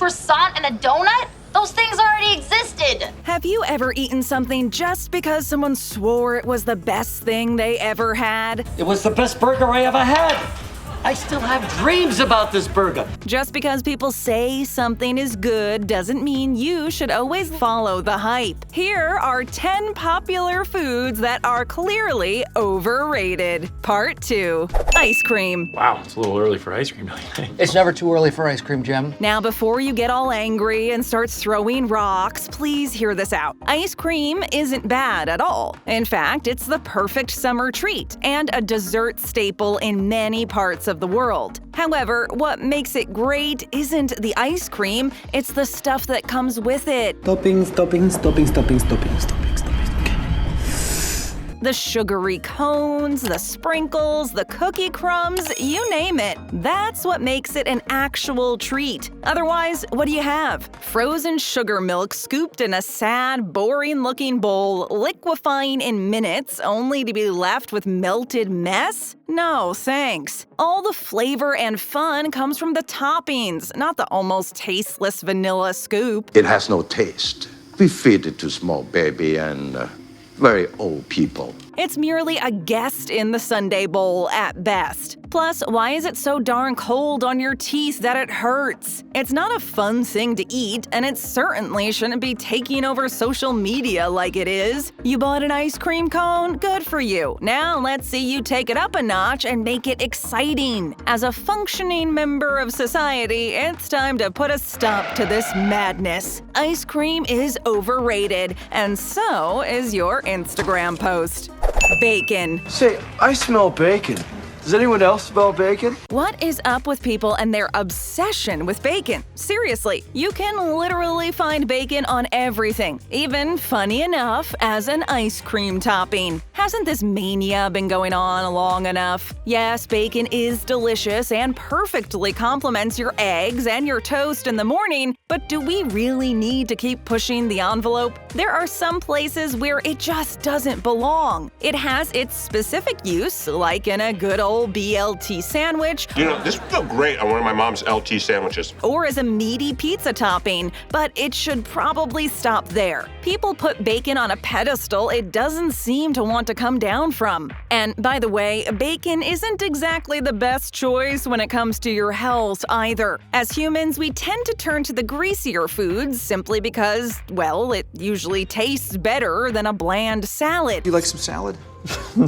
croissant and a donut? Those things already existed! Have you ever eaten something just because someone swore it was the best thing they ever had? It was the best burger I ever had! I still have dreams about this burger! Just because people say something is good doesn't mean you should always follow the hype. Here are 10 popular foods that are clearly overrated. Part 2. Ice cream. Wow, it's a little early for ice cream, don't you think? It's never too early for ice cream, Jim. Now, before you get all angry and start throwing rocks, please hear this out. Ice cream isn't bad at all. In fact, it's the perfect summer treat and a dessert staple in many parts of the world. However, what makes it great isn't the ice cream, it's the stuff that comes with it. Toppings. The sugary cones, the sprinkles, the cookie crumbs, you name it. That's what makes it an actual treat. Otherwise, what do you have? Frozen sugar milk scooped in a sad, boring-looking bowl, liquefying in minutes, only to be left with melted mess? No, thanks. All the flavor and fun comes from the toppings, not the almost tasteless vanilla scoop. It has no taste. We feed it to small baby and very old people. It's merely a guest in the sundae bowl at best. Plus, why is it so darn cold on your teeth that it hurts? It's not a fun thing to eat, and it certainly shouldn't be taking over social media like it is. You bought an ice cream cone? Good for you. Now let's see you take it up a notch and make it exciting. As a functioning member of society, it's time to put a stop to this madness. Ice cream is overrated, and so is your Instagram post. Bacon. Say, I smell bacon. Does anyone else smell bacon? What is up with people and their obsession with bacon? Seriously, you can literally find bacon on everything, even, funny enough, as an ice cream topping. Hasn't this mania been going on long enough? Yes, bacon is delicious and perfectly complements your eggs and your toast in the morning, but do we really need to keep pushing the envelope? There are some places where it just doesn't belong. It has its specific use, like in a good old BLT sandwich. You know, this would feel great on one of my mom's LT sandwiches. Or as a meaty pizza topping, but it should probably stop there. People put bacon on a pedestal it doesn't seem to want to come down from. And by the way, bacon isn't exactly the best choice when it comes to your health either. As humans, we tend to turn to the greasier foods simply because, well, it usually tastes better than a bland salad. You like some salad?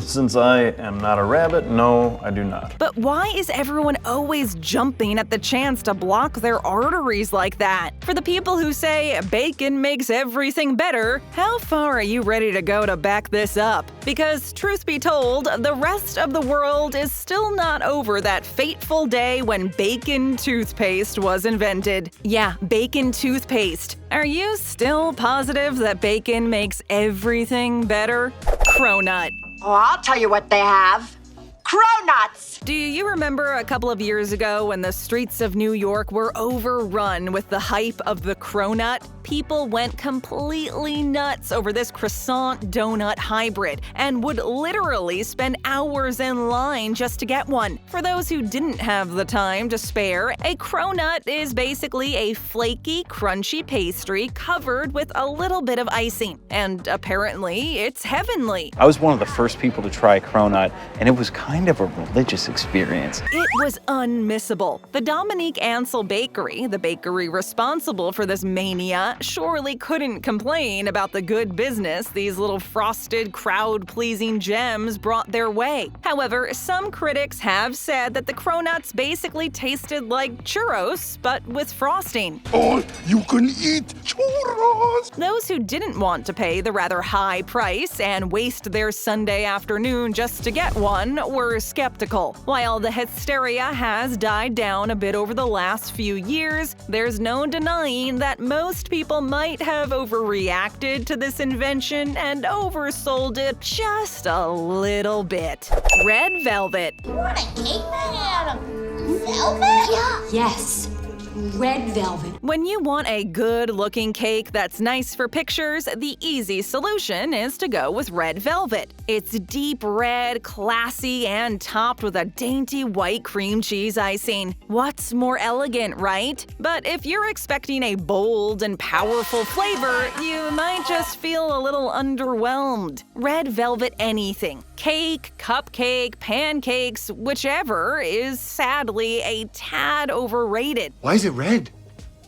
Since I am not a rabbit, no, I do not. But why is everyone always jumping at the chance to block their arteries like that? For the people who say bacon makes everything better, how far are you ready to go to back this up? Because truth be told, the rest of the world is still not over that fateful day when bacon toothpaste was invented. Yeah, bacon toothpaste. Are you still positive that bacon makes everything better? Cronut. Oh, I'll tell you what they have. Cronuts! Do you remember a couple of years ago when the streets of New York were overrun with the hype of the Cronut? People went completely nuts over this croissant donut hybrid and would literally spend hours in line just to get one. For those who didn't have the time to spare, a Cronut is basically a flaky, crunchy pastry covered with a little bit of icing. And apparently, it's heavenly. I was one of the first people to try Cronut, and it was kind of a religious experience. It was unmissable. The Dominique Ansel Bakery, the bakery responsible for this mania, surely couldn't complain about the good business these little frosted, crowd-pleasing gems brought their way. However, some critics have said that the Cronuts basically tasted like churros, but with frosting. All you can eat churros! Those who didn't want to pay the rather high price and waste their Sunday afternoon just to get one were skeptical. While the hysteria has died down a bit over the last few years, there's no denying that most people might have overreacted to this invention and oversold it just a little bit. Red velvet. You want a cake made out of velvet? Yeah. Yes. red velvet. When you want a good-looking cake that's nice for pictures, the easy solution is to go with red velvet. It's deep red, classy, and topped with a dainty white cream cheese icing. What's more elegant, right? But if you're expecting a bold and powerful flavor, you might just feel a little underwhelmed. Red velvet anything. Cake, cupcake, pancakes, whichever, is sadly a tad overrated. Why is it red?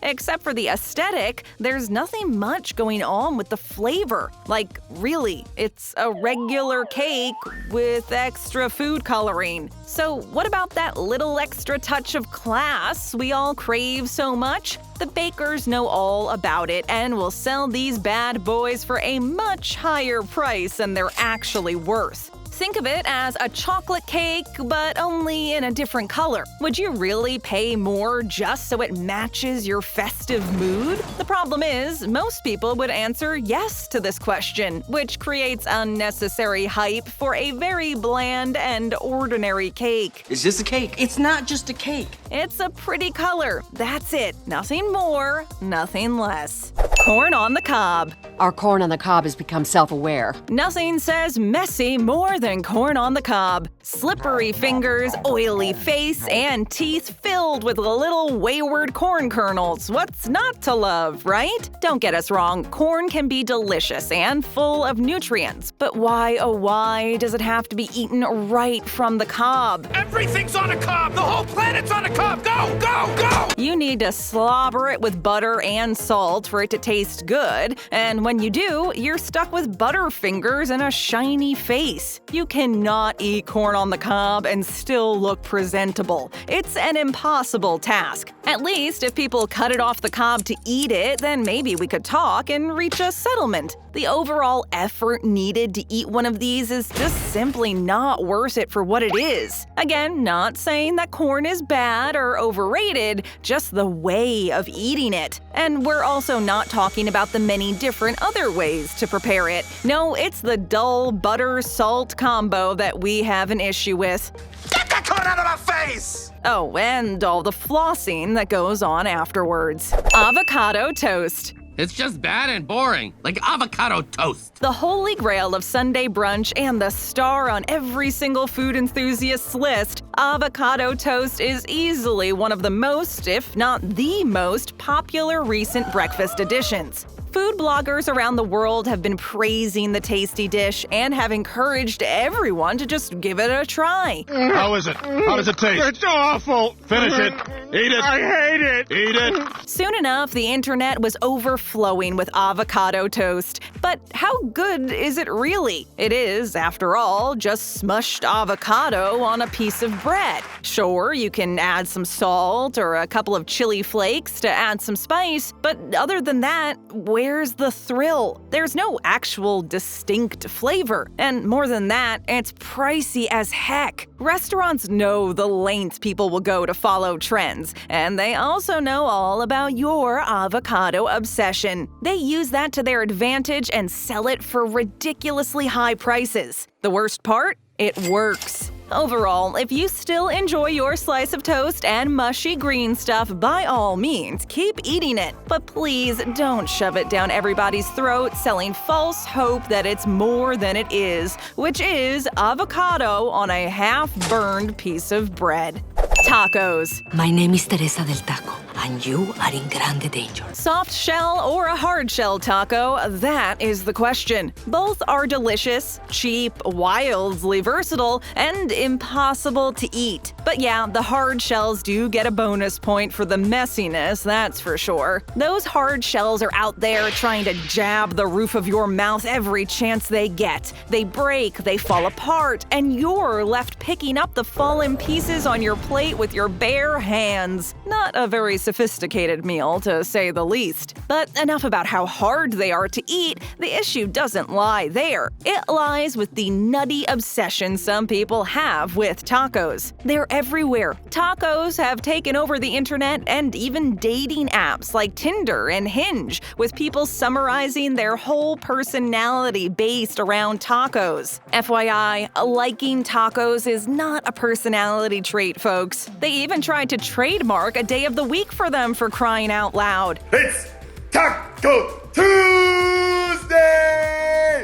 Except for the aesthetic, there's nothing much going on with the flavor. Like, really, it's a regular cake with extra food coloring. So what about that little extra touch of class we all crave so much? The bakers know all about it and will sell these bad boys for a much higher price than they're actually worth. Think of it as a chocolate cake, but only in a different color. Would you really pay more just so it matches your festive mood? The problem is, most people would answer yes to this question, which creates unnecessary hype for a very bland and ordinary cake. It's just a cake. It's not just a cake. It's a pretty color. That's it. Nothing more, nothing less. Corn on the cob. Our corn on the cob has become self-aware. Nothing says messy more than corn on the cob. Slippery fingers, oily face, and teeth filled with little wayward corn kernels. What's not to love, right? Don't get us wrong, corn can be delicious and full of nutrients. But why, oh why, does it have to be eaten right from the cob? Everything's on a cob! The whole planet's on a cob! Go, go, go! You need to slobber it with butter and salt for it to taste good, and when you do, you're stuck with butter fingers and a shiny face. You cannot eat corn on the cob and still look presentable. It's an impossible task. At least if people cut it off the cob to eat it, then maybe we could talk and reach a settlement. The overall effort needed to eat one of these is just simply not worth it for what it is. Again, not saying that corn is bad or overrated, just the way of eating it. And we're also not talking about the many different other ways to prepare it. No, it's the dull butter-salt combo that we have an issue with. Get that corn out of my face! Oh, and all the flossing that goes on afterwards. Avocado toast. It's just bad and boring, like avocado toast. The holy grail of Sunday brunch and the star on every single food enthusiast's list, avocado toast is easily one of the most, if not the most, popular recent breakfast additions. Food bloggers around the world have been praising the tasty dish and have encouraged everyone to just give it a try. How is it? How does it taste? It's awful! Finish it! Eat it! I hate it! Eat it! Soon enough, the internet was overflowing with avocado toast. But how good is it really? It is, after all, just smushed avocado on a piece of bread. Sure, you can add some salt or a couple of chili flakes to add some spice, but other than that, where's the thrill? There's no actual distinct flavor. And more than that, it's pricey as heck. Restaurants know the lengths people will go to follow trends, and they also know all about your avocado obsession. They use that to their advantage and sell it for ridiculously high prices. The worst part? It works. Overall, if you still enjoy your slice of toast and mushy green stuff, by all means, keep eating it. But please don't shove it down everybody's throat selling false hope that it's more than it is, which is avocado on a half-burned piece of bread. Tacos. My name is Teresa del Taco, and you are in grande danger. Soft shell or a hard shell taco, that is the question. Both are delicious, cheap, wildly versatile, and impossible to eat. But yeah, the hard shells do get a bonus point for the messiness, that's for sure. Those hard shells are out there trying to jab the roof of your mouth every chance they get. They break, they fall apart, and you're left picking up the fallen pieces on your plate with your bare hands. Not a very sophisticated meal, to say the least. But enough about how hard they are to eat, the issue doesn't lie there. It lies with the nutty obsession some people have with tacos. They're everywhere. Tacos have taken over the internet and even dating apps like Tinder and Hinge, with people summarizing their whole personality based around tacos. FYI, liking tacos is not a personality trait, folks. They even tried to trademark a day of the week for them, for crying out loud. It's Taco Tuesday!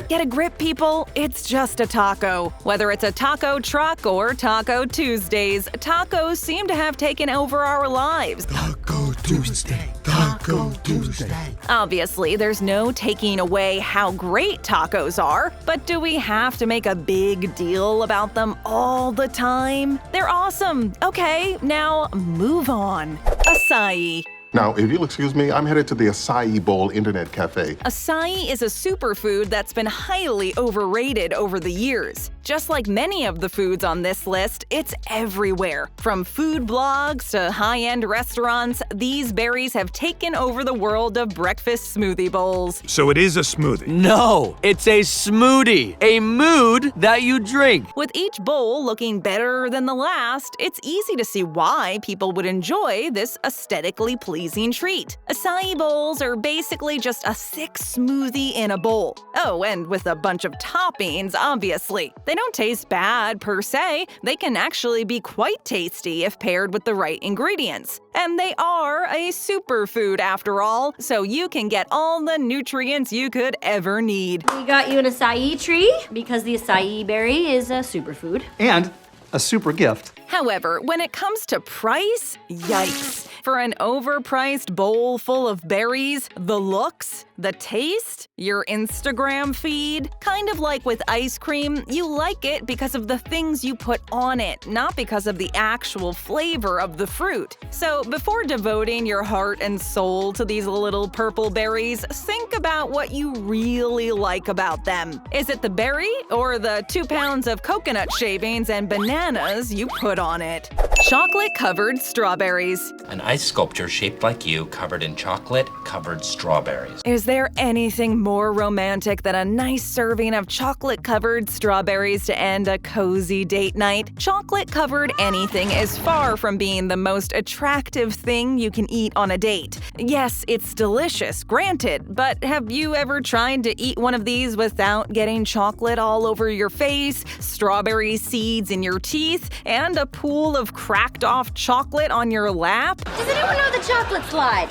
Get a grip, people. It's just a taco. Whether it's a taco truck or Taco Tuesdays, tacos seem to have taken over our lives. Taco Tuesday. Taco Tuesday. Obviously, there's no taking away how great tacos are, but do we have to make a big deal about them all the time? They're awesome. Okay, now move on. Açai. Now, if you'll excuse me, I'm headed to the Açai Bowl Internet Cafe. Açai is a superfood that's been highly overrated over the years. Just like many of the foods on this list, it's everywhere. From food blogs to high-end restaurants, these berries have taken over the world of breakfast smoothie bowls. So it is a smoothie. No, it's a smoothie. A mood that you drink. With each bowl looking better than the last, it's easy to see why people would enjoy this aesthetically pleasing treat. Açai bowls are basically just a thick smoothie in a bowl. Oh, and with a bunch of toppings, obviously. They don't taste bad per se, they can actually be quite tasty if paired with the right ingredients. And they are a superfood after all, so you can get all the nutrients you could ever need. We got you an acai tree because the acai berry is a superfood. And a super gift. However, when it comes to price, yikes. For an overpriced bowl full of berries, the looks, the taste, your Instagram feed, kind of like with ice cream, you like it because of the things you put on it, not because of the actual flavor of the fruit. So before devoting your heart and soul to these little purple berries, think about what you really like about them. Is it the berry or the 2 pounds of coconut shavings and bananas you put on it? Chocolate-covered strawberries. An ice sculpture shaped like you, covered in chocolate-covered strawberries. Is there anything more romantic than a nice serving of chocolate-covered strawberries to end a cozy date night? Chocolate-covered anything is far from being the most attractive thing you can eat on a date. Yes, it's delicious, granted, but have you ever tried to eat one of these without getting chocolate all over your face, strawberry seeds in your teeth, and a pool of cracked-off chocolate on your lap? Does anyone know the chocolate slide?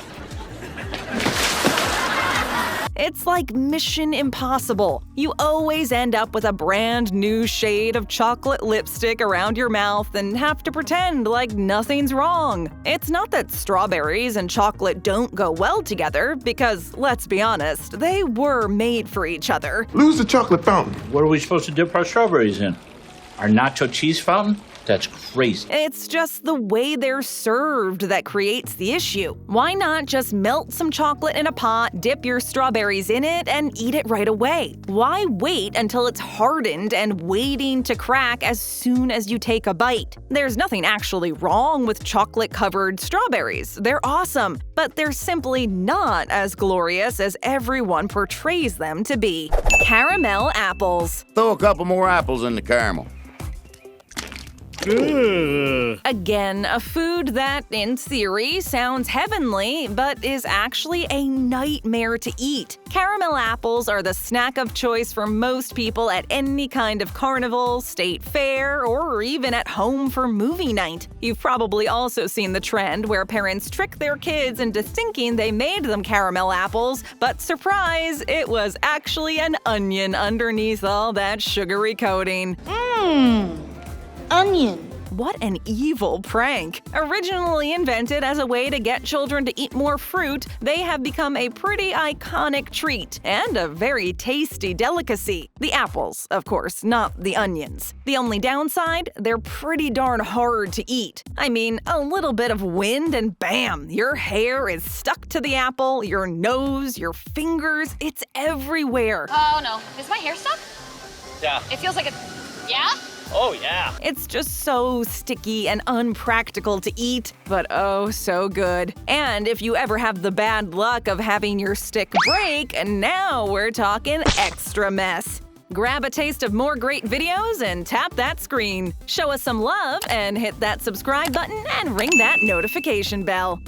It's like Mission Impossible. You always end up with a brand new shade of chocolate lipstick around your mouth and have to pretend like nothing's wrong. It's not that strawberries and chocolate don't go well together, because, let's be honest, they were made for each other. Lose the chocolate fountain. What are we supposed to dip our strawberries in? Our nacho cheese fountain? That's crazy. It's just the way they're served that creates the issue. Why not just melt some chocolate in a pot, dip your strawberries in it, and eat it right away? Why wait until it's hardened and waiting to crack as soon as you take a bite? There's nothing actually wrong with chocolate-covered strawberries. They're awesome, but they're simply not as glorious as everyone portrays them to be. Caramel apples. Throw a couple more apples in the caramel. Again, a food that, in theory, sounds heavenly, but is actually a nightmare to eat. Caramel apples are the snack of choice for most people at any kind of carnival, state fair, or even at home for movie night. You've probably also seen the trend where parents trick their kids into thinking they made them caramel apples, but surprise, it was actually an onion underneath all that sugary coating. Onion. What an evil prank! Originally invented as a way to get children to eat more fruit, they have become a pretty iconic treat and a very tasty delicacy. The apples, of course, not the onions. The only downside? They're pretty darn hard to eat. I mean, a little bit of wind and bam! Your hair is stuck to the apple, your nose, your fingers, it's everywhere. Oh no, is my hair stuck? Yeah. It feels like a... Yeah? Oh, yeah. It's just so sticky and unpractical to eat, but oh so good. And if you ever have the bad luck of having your stick break, now we're talking extra mess. Grab a taste of more great videos and tap that screen. Show us some love and hit that subscribe button and ring that notification bell.